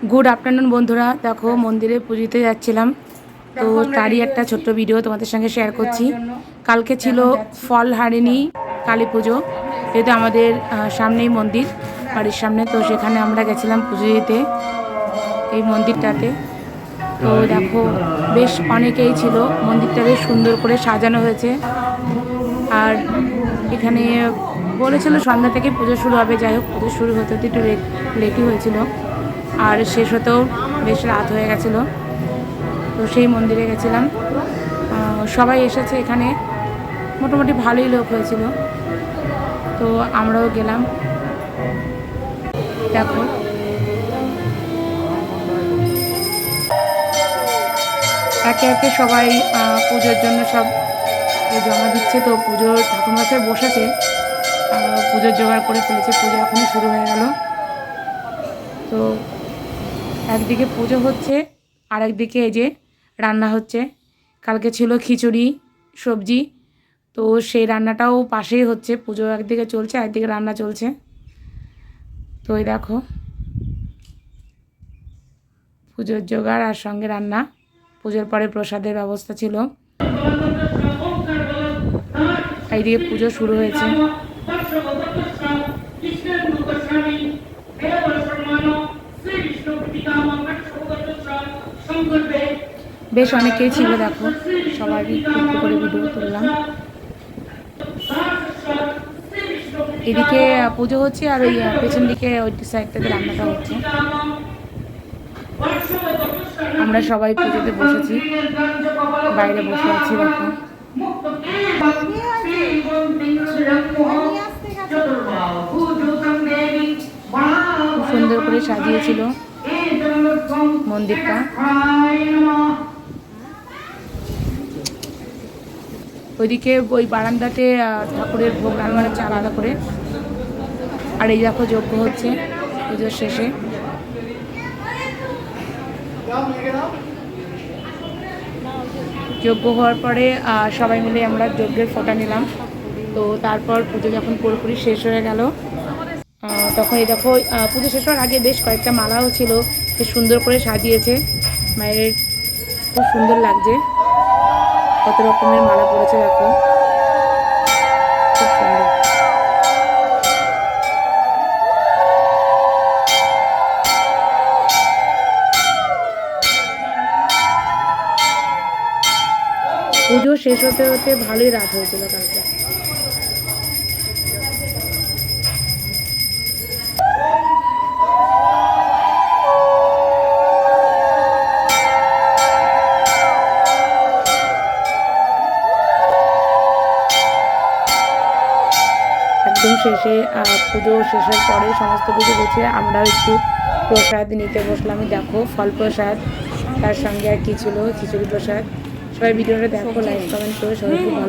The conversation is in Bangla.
গুড আফটারনুন বন্ধুরা, দেখো মন্দিরে পুজোতে যাচ্ছিলাম, তো তারই একটা ছোট্ট ভিডিও তোমাদের সঙ্গে শেয়ার করছি। কালকে ছিল ফলহারিণী কালী পুজো, যেহেতু আমাদের সামনেই মন্দির, বাড়ির সামনে, তো সেখানে আমরা গেছিলাম পুজো দিতে এই মন্দিরটাতে। তো দেখো বেশ অনেকেই ছিল, মন্দিরটা বেশ সুন্দর করে সাজানো হয়েছে। আর এখানে বলেছিল সন্ধ্যা থেকে পুজো শুরু হবে, যাই হোক পুজো শুরু হতে হতে একটু লেটই হয়েছিল, আর শেষ হতেও বেশ রাত হয়ে গেছিলো। তো সেই মন্দিরে গেছিলাম, সবাই এসেছে এখানে, মোটামুটি ভালোই লোক হয়েছিল, তো আমরাও গেলাম। দেখো একে একে সবাই পুজোর জন্য সব জমা দিচ্ছে। তো পুজোর ঠাকুরমশাই বসেছে, পুজোর জোগাড় করে ফেলেছে, পুজো এখনই শুরু হয়ে গেল। তো একদিকে পুজো হচ্ছে আর একদিকে এই যে রান্না হচ্ছে। কালকে ছিল খিচুড়ি সবজি, তো সেই রান্নাটাও পাশেই হচ্ছে, পুজো একদিকে চলছে একদিকে রান্না চলছে। তো এই দেখো পুজোর জোগাড় আর সঙ্গে রান্না, পুজোর পরে প্রসাদের ব্যবস্থা ছিল। এইদিকে পুজো শুরু হয়েছে। বেশ অনেকেই ছিল, দেখো সবারই একটু করে ভিডিও তুললাম। এদিকে পুজো হচ্ছে আর ওই পেছন দিকে ওই সাইডটাতে রান্নাটা হচ্ছে। আমরা সবাই পুজোতে বসেছি, বাইরে বসে আছি। দেখো খুব সুন্দর করে সাজিয়েছিল মন্দিরটা। ওইদিকে ওই বারান্দাতে ঠাকুরের ভোগ রান্না হচ্ছে আলাদা করে। আর এই দেখো যজ্ঞ হচ্ছে পুজোর শেষে। যজ্ঞ হওয়ার পরে সবাই মিলে আমরা যজ্ঞের ফোঁটা নিলাম। তো তারপর পুজো যখন পুরোপুরি শেষ হয়ে গেল, তখন এই দেখো পুজো শেষ হওয়ার আগে বেশ কয়েকটা মালাও ছিল, বেশ সুন্দর করে সাজিয়েছে মায়ের, খুব সুন্দর লাগছে। কত রকমের মালা পড়েছে দেখো, খুব সুন্দর। পুজো শেষ হতে হতে ভালোই রাত হয়েছিল কালকে। একদম শেষে পুজো শেষের পরে সমস্ত কিছু গুছিয়ে আমরাও একটু প্রসাদ নিতে বসলাম। দেখো ফল প্রসাদ, তার সঙ্গে আর কি ছিল খিচুড়ি প্রসাদ। সবাই ভিডিওটা দেখো, লাইক কমেন্ট করে সবাই খুব ভালো।